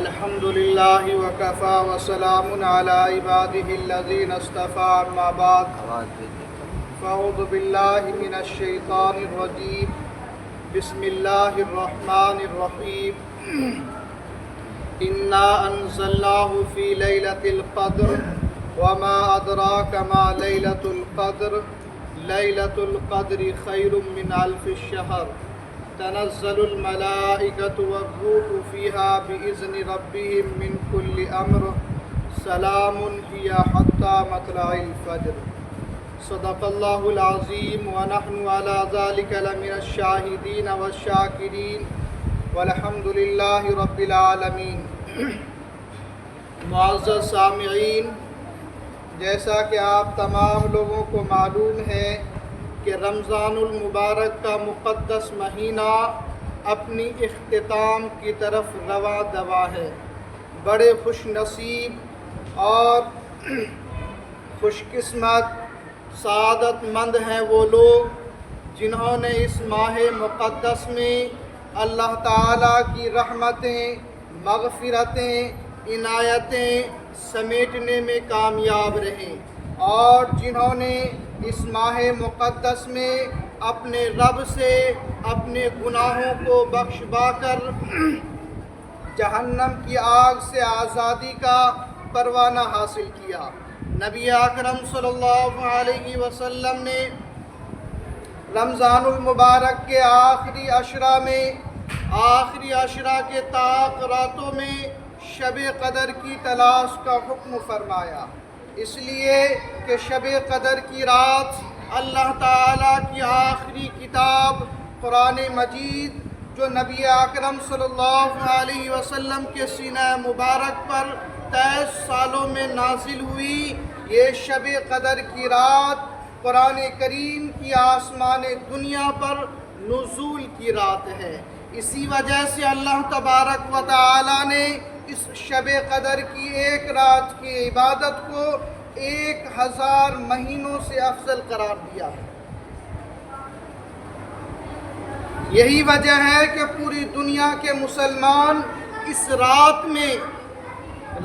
الحمد لله وكفى وسلام على عباده الذين اصطفى أما بعد فأعوذ بالله من الشيطان الرجيم بسم الله الرحمن الرحيم إنا أنزلناه في ليلة القدر وما أدراك ما ليلة القدر ليلة القدر خير من ألف الشهر تنزل الملائكة والروح فيها بإذن ربهم من كل أمر سلام هي حتى مطلع الفجر صدق الله العظيم ونحن على ذلك لمن الشاهدين والشاكرين والحمد لله رب العالمين۔ معزز سامعین، جیسا کہ آپ تمام لوگوں کو معلوم ہے کہ رمضان المبارک کا مقدس مہینہ اپنی اختتام کی طرف رواں دوا ہے۔ بڑے خوش نصیب اور خوش قسمت سعادت مند ہیں وہ لوگ جنہوں نے اس ماہ مقدس میں اللہ تعالیٰ کی رحمتیں، مغفرتیں، عنایتیں سمیٹنے میں کامیاب رہے، اور جنہوں نے اس ماہ مقدس میں اپنے رب سے اپنے گناہوں کو بخشوا کر جہنم کی آگ سے آزادی کا پروانہ حاصل کیا۔ نبی اکرم صلی اللہ علیہ وسلم نے رمضان المبارک کے آخری عشرہ کے طاق راتوں میں شب قدر کی تلاش کا حکم فرمایا، اس لیے کہ شب قدر کی رات اللہ تعالیٰ کی آخری کتاب قرآن مجید جو نبی اکرم صلی اللہ علیہ وسلم کے سینہ مبارک پر 23 سالوں میں نازل ہوئی، یہ شب قدر کی رات قرآن کریم کی آسمان دنیا پر نزول کی رات ہے۔ اسی وجہ سے اللہ تبارک و تعالیٰ نے اس شب قدر کی ایک رات کی عبادت کو 1000 مہینوں سے افضل قرار دیا ہے۔ یہی وجہ ہے کہ پوری دنیا کے مسلمان اس رات میں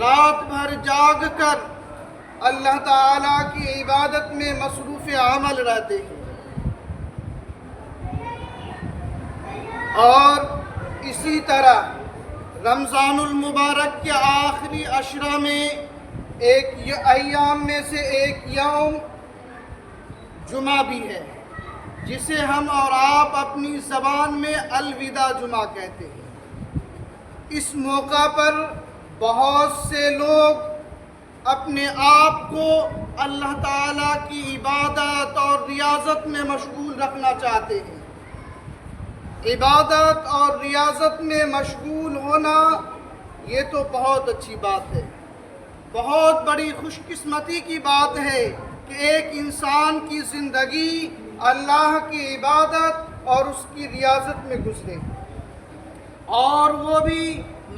رات بھر جاگ کر اللہ تعالیٰ کی عبادت میں مصروف عمل رہتے ہیں، اور اسی طرح رمضان المبارک کے آخری عشرہ میں ایک ایام میں سے ایک یوم جمعہ بھی ہے، جسے ہم اور آپ اپنی زبان میں الوداع جمعہ کہتے ہیں۔ اس موقع پر بہت سے لوگ اپنے آپ کو اللہ تعالیٰ کی عبادت اور ریاضت میں مشغول رکھنا چاہتے ہیں۔ عبادت اور ریاضت میں مشغول ہونا یہ تو بہت اچھی بات ہے، بہت بڑی خوش قسمتی کی بات ہے کہ ایک انسان کی زندگی اللہ کی عبادت اور اس کی ریاضت میں گزرے، اور وہ بھی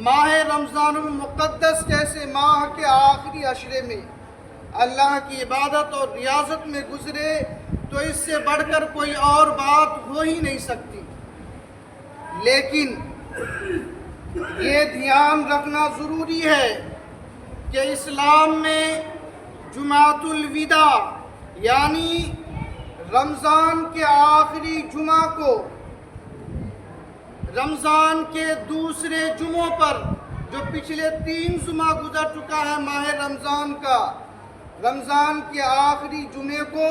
ماہ رمضان المقدس جیسے ماہ کے آخری عشرے میں اللہ کی عبادت اور ریاضت میں گزرے، تو اس سے بڑھ کر کوئی اور بات ہو ہی نہیں سکتی۔ لیکن یہ دھیان رکھنا ضروری ہے کہ اسلام میں جمعۃ الوداع یعنی رمضان کے آخری جمعہ کو رمضان کے دوسرے جمعوں پر، جو پچھلے 3 جمعہ گزر چکا ہے ماہ رمضان کا، رمضان کے آخری جمعے کو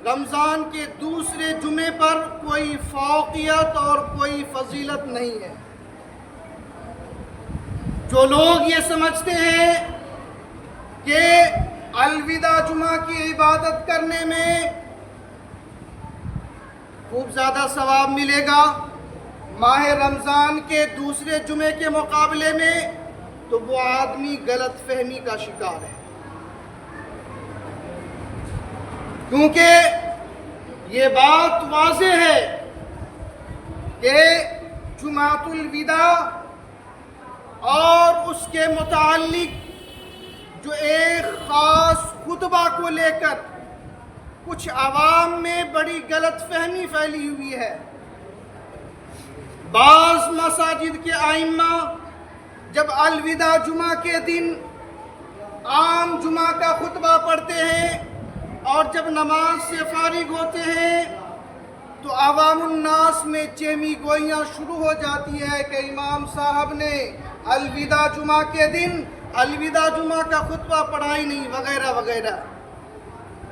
رمضان کے دوسرے جمعے پر کوئی فوقیت اور کوئی فضیلت نہیں ہے۔ جو لوگ یہ سمجھتے ہیں کہ الوداع جمعہ کی عبادت کرنے میں خوب زیادہ ثواب ملے گا ماہ رمضان کے دوسرے جمعے کے مقابلے میں، تو وہ آدمی غلط فہمی کا شکار ہے، کیونکہ یہ بات واضح ہے کہ جمعۃ الوداع اور اس کے متعلق جو ایک خاص خطبہ کو لے کر کچھ عوام میں بڑی غلط فہمی پھیلی ہوئی ہے، بعض مساجد کے ائمہ جب الوداع جمعہ کے دن عام جمعہ کا خطبہ پڑھتے ہیں اور جب نماز سے فارغ ہوتے ہیں تو عوام الناس میں چیمی گوئیاں شروع ہو جاتی ہے کہ امام صاحب نے الوداع جمعہ کے دن الوداع جمعہ کا خطبہ پڑھا ہی نہیں وغیرہ وغیرہ۔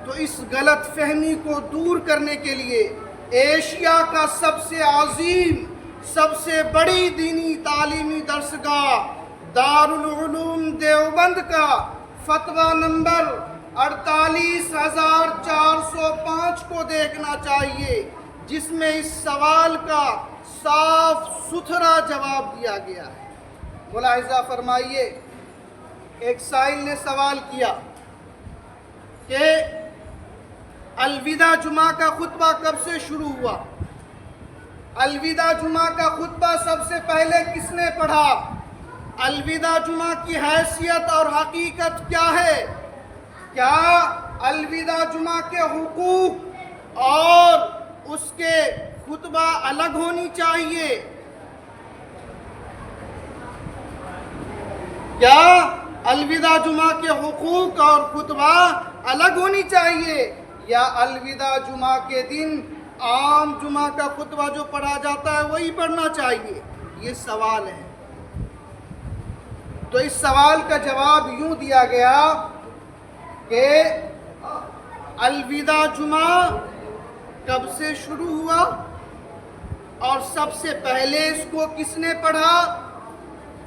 تو اس غلط فہمی کو دور کرنے کے لیے ایشیا کا سب سے عظیم سب سے بڑی دینی تعلیمی درسگاہ دارالعلوم دیوبند کا فتویٰ نمبر 48,405 کو دیکھنا چاہیے، جس میں اس سوال کا صاف ستھرا جواب دیا گیا ہے۔ ملاحظہ فرمائیے، ایک سائل نے سوال کیا کہ الوداع جمعہ کا خطبہ کب سے شروع ہوا؟ الوداع جمعہ کا خطبہ سب سے پہلے کس نے پڑھا؟ الوداع جمعہ کی حیثیت اور حقیقت کیا ہے؟ کیا الوداع جمعہ کے حقوق اور اس کے خطبہ الگ ہونی چاہیے؟ کیا الوداع جمعہ کے حقوق اور خطبہ الگ ہونی چاہیے یا الوداع جمعہ کے دن عام جمعہ کا خطبہ جو پڑھا جاتا ہے وہی پڑھنا چاہیے؟ یہ سوال ہے۔ تو اس سوال کا جواب یوں دیا گیا کہ الوداع جمعہ کب سے شروع ہوا اور سب سے پہلے اس کو کس نے پڑھا؟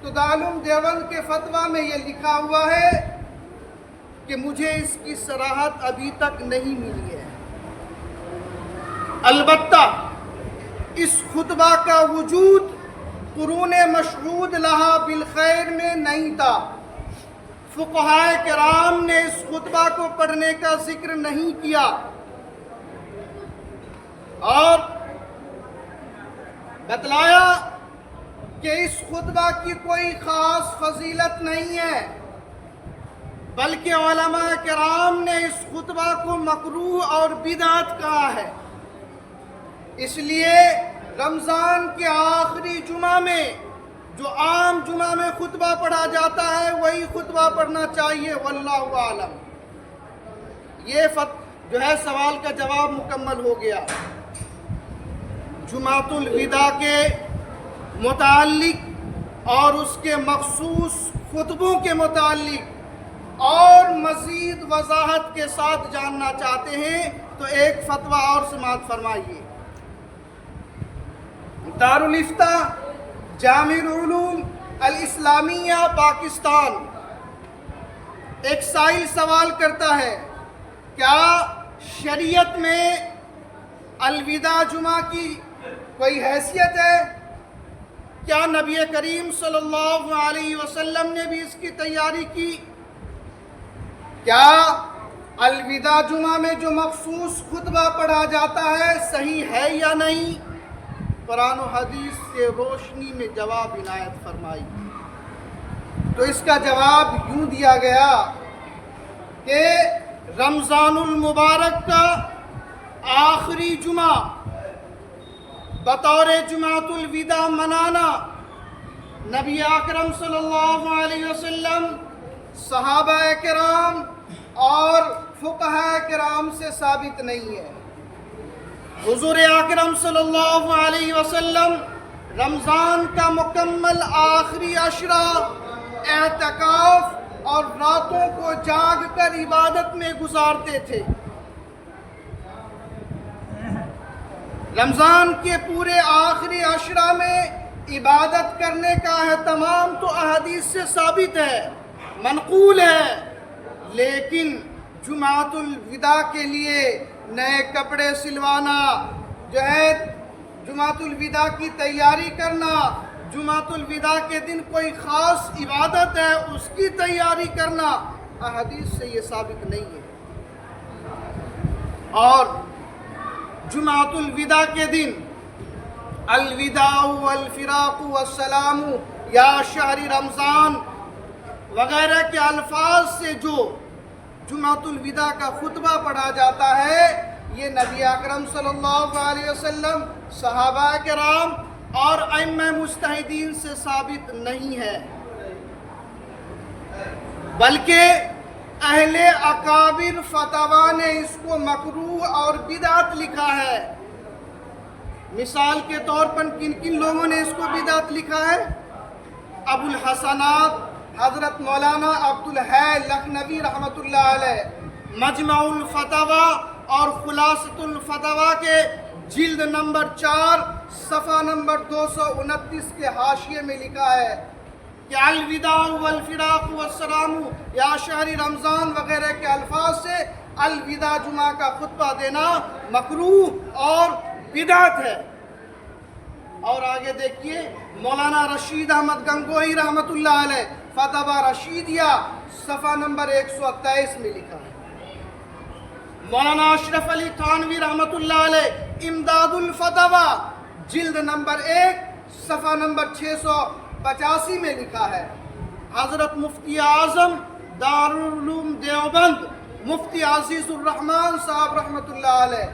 تو دارالعلوم دیوبند کے فتویٰ میں یہ لکھا ہوا ہے کہ مجھے اس کی صراحت ابھی تک نہیں ملی ہے۔ البتہ اس خطبہ کا وجود قرون مشہود لہا بالخیر میں نہیں تھا۔ فقہائے کرام نے اس خطبہ کو پڑھنے کا ذکر نہیں کیا اور بتلایا کہ اس خطبہ کی کوئی خاص فضیلت نہیں ہے، بلکہ علماء کرام نے اس خطبہ کو مکروہ اور بدعت کہا ہے۔ اس لیے رمضان کے آخری جمعہ میں جو عام جمعہ میں خطبہ پڑھا جاتا ہے وہی خطبہ پڑھنا چاہیے، واللہ اعلم۔ یہ جو ہے سوال کا جواب مکمل ہو گیا۔ جمعۃ الوداع کے متعلق اور اس کے مخصوص خطبوں کے متعلق اور مزید وضاحت کے ساتھ جاننا چاہتے ہیں تو ایک فتویٰ اور سماعت فرمائیے۔ دارالافتاء جامع العلوم الاسلامیہ پاکستان ایک سائل سوال کرتا ہے، کیا شریعت میں الوداع جمعہ کی کوئی حیثیت ہے؟ کیا نبی کریم صلی اللہ علیہ وسلم نے بھی اس کی تیاری کی؟ کیا الوداع جمعہ میں جو مخصوص خطبہ پڑھا جاتا ہے صحیح ہے یا نہیں؟ قرآن و حدیث سے روشنی میں جواب عنایت فرمائی۔ تو اس کا جواب یوں دیا گیا کہ رمضان المبارک کا آخری جمعہ بطور جمعۃ الوداع منانا نبی اکرم صلی اللہ علیہ وسلم، صحابہ کرام اور فقہاء کرام سے ثابت نہیں ہے۔ حضور اکرم صلی اللہ علیہ وسلم رمضان کا مکمل آخری عشرہ اعتکاف اور راتوں کو جاگ کر عبادت میں گزارتے تھے۔ رمضان کے پورے آخری عشرہ میں عبادت کرنے کا اہتمام تو احادیث سے ثابت ہے، منقول ہے، لیکن جمعۃ الوداع کے لیے نئے کپڑے سلوانا، جو ہے جمعۃ الوداع کی تیاری کرنا، جمعۃ الوداع کے دن کوئی خاص عبادت ہے اس کی تیاری کرنا، احادیث سے یہ ثابت نہیں ہے۔ اور جمعۃ الوداع کے دن الوداع والفراق والسلام یا شہر رمضان وغیرہ کے الفاظ سے جو جمعۃ الوداع کا خطبہ پڑھا جاتا ہے یہ نبی اکرم صلی اللہ علیہ وسلم، صحابہ کرام اور ائمہ مجتہدین سے ثابت نہیں ہے، بلکہ اہل اکابر فتوا نے اس کو مکروہ اور بدعت لکھا ہے۔ مثال کے طور پر کن کن لوگوں نے اس کو بدعت لکھا ہے؟ ابو الحسنات حضرت مولانا عبدالحی لکھنوی رحمۃ اللہ علیہ مجمع الفتاوی اور خلاصۃ الفتاوی کے جلد نمبر 4 صفحہ نمبر 229 کے حاشیے میں لکھا ہے کہ الوداع والفراق والسلام یا شہر رمضان وغیرہ کے الفاظ سے الوداع جمعہ کا خطبہ دینا مکروہ اور بدعت ہے۔ اور آگے دیکھیے مولانا رشید احمد گنگوہی رحمۃ اللہ علیہ فتویٰ رشیدیہ صفحہ نمبر 123 میں لکھا ہے۔ مولانا اشرف علی تھانوی رحمۃ اللہ علیہ امداد الفتویٰ جلد نمبر 1 صفحہ نمبر 685 میں لکھا ہے۔ حضرت مفتی اعظم دارالعلوم دیوبند مفتی عزیز الرحمن صاحب رحمۃ اللہ علیہ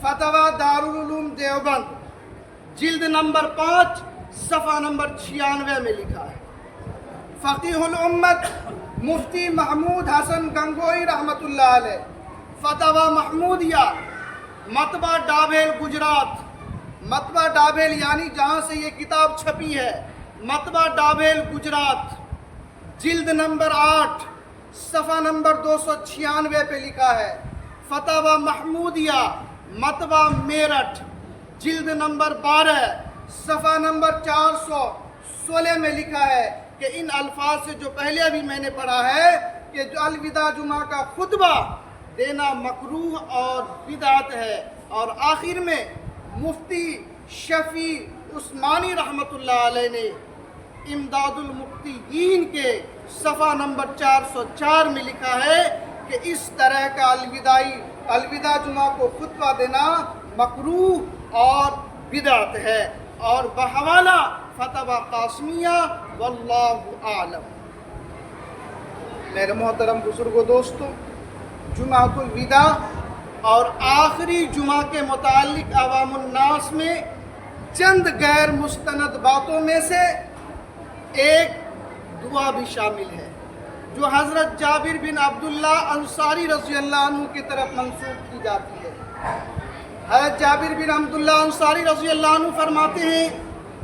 فتویٰ دارالعلوم دیوبند جلد نمبر 5 صفحہ نمبر 96 میں لکھا ہے۔ فقیہ الامت مفتی محمود حسن گنگوہی رحمۃ اللہ علیہ فتویٰ محمودیہ مطبع ڈابھیل گجرات، مطبع ڈابھیل یعنی جہاں سے یہ کتاب چھپی ہے، مطبع ڈابھیل گجرات جلد نمبر 8 صفحہ نمبر 296 پہ لکھا ہے۔ فتویٰ محمودیہ مطبع میرٹھ جلد نمبر 12 صفحہ نمبر 416 میں لکھا ہے کہ ان الفاظ سے جو پہلے ابھی میں نے پڑھا ہے کہ جو الوداع جمعہ کا خطبہ دینا مکروہ اور بدعت ہے۔ اور آخر میں مفتی شفیع عثمانی رحمۃ اللہ علیہ نے امداد المفتیین کے صفحہ نمبر 404 میں لکھا ہے کہ اس طرح کا الوداع جمعہ کو خطبہ دینا مکروہ اور بدعت ہے، اور بحوالہ فتویٰ قاسمیہ واللہ اعلم۔ میرے محترم بزرگوں دوستوں، جمعۃ الوداع اور آخری جمعہ کے متعلق عوام الناس میں چند غیر مستند باتوں میں سے ایک دعا بھی شامل ہے جو حضرت جابر بن عبداللہ انصاری رضی اللہ عنہ کی طرف منسوب کی جاتی ہے۔ حضرت جابر بن عبداللہ انصاری رضی اللہ عنہ فرماتے ہیں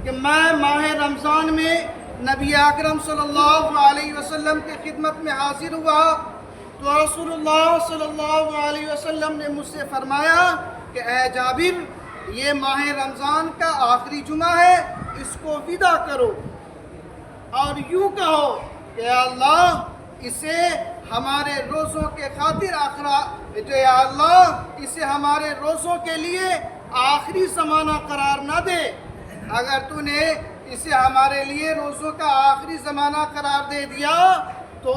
کہ میں ماہ رمضان میں نبی اکرم صلی اللہ علیہ وسلم کی خدمت میں حاضر ہوا تو رسول اللہ صلی اللہ علیہ وسلم نے مجھ سے فرمایا کہ اے جابر، یہ ماہ رمضان کا آخری جمعہ ہے، اس کو ودا کرو اور یوں کہو کہ یا اللہ اسے ہمارے روزوں کے خاطر یا اللہ اسے ہمارے روزوں کے لیے آخری زمانہ قرار نہ دے۔ اگر تو نے اسے ہمارے لیے روزوں کا آخری زمانہ قرار دے دیا تو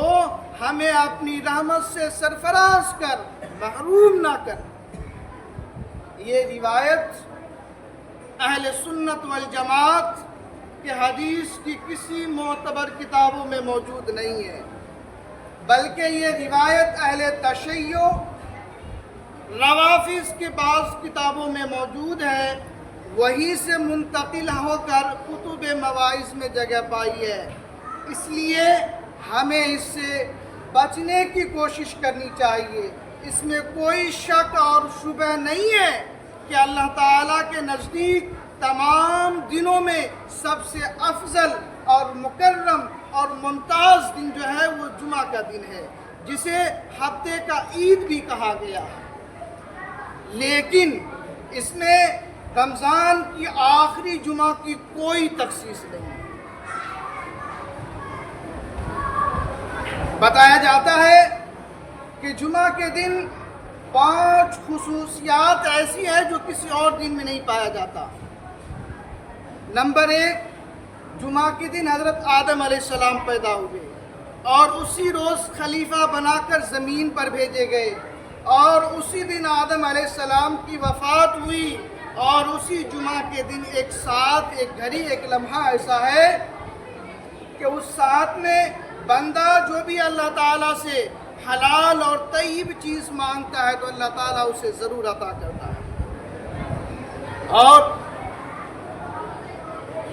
ہمیں اپنی رحمت سے سرفراز کر، محروم نہ کر۔ یہ روایت اہل سنت والجماعت کہ حدیث کی کسی معتبر کتابوں میں موجود نہیں ہے، بلکہ یہ روایت اہل تشیع روافظ کے بعض کتابوں میں موجود ہے، وہی سے منتقل ہو کر کتب مواعظ میں جگہ پائی ہے۔ اس لیے ہمیں اس سے بچنے کی کوشش کرنی چاہیے۔ اس میں کوئی شک اور شبہ نہیں ہے کہ اللہ تعالیٰ کے نزدیک تمام دنوں میں سب سے افضل اور مکرم اور ممتاز دن جو ہے وہ جمعہ کا دن ہے، جسے ہفتے کا عید بھی کہا گیا ہے۔ لیکن اس میں رمضان کی آخری جمعہ کی کوئی تخصیص نہیں ہے۔ بتایا جاتا ہے کہ جمعہ کے دن 5 خصوصیات ایسی ہیں جو کسی اور دن میں نہیں پایا جاتا۔ نمبر 1، جمعہ کے دن حضرت آدم علیہ السلام پیدا ہوئے اور اسی روز خلیفہ بنا کر زمین پر بھیجے گئے، اور اسی دن آدم علیہ السلام کی وفات ہوئی، اور اسی جمعہ کے دن ایک ساتھ، ایک گھڑی، ایک لمحہ ایسا ہے کہ اس ساتھ میں بندہ جو بھی اللہ تعالیٰ سے حلال اور طیب چیز مانگتا ہے تو اللہ تعالیٰ اسے ضرور عطا کرتا ہے۔ اور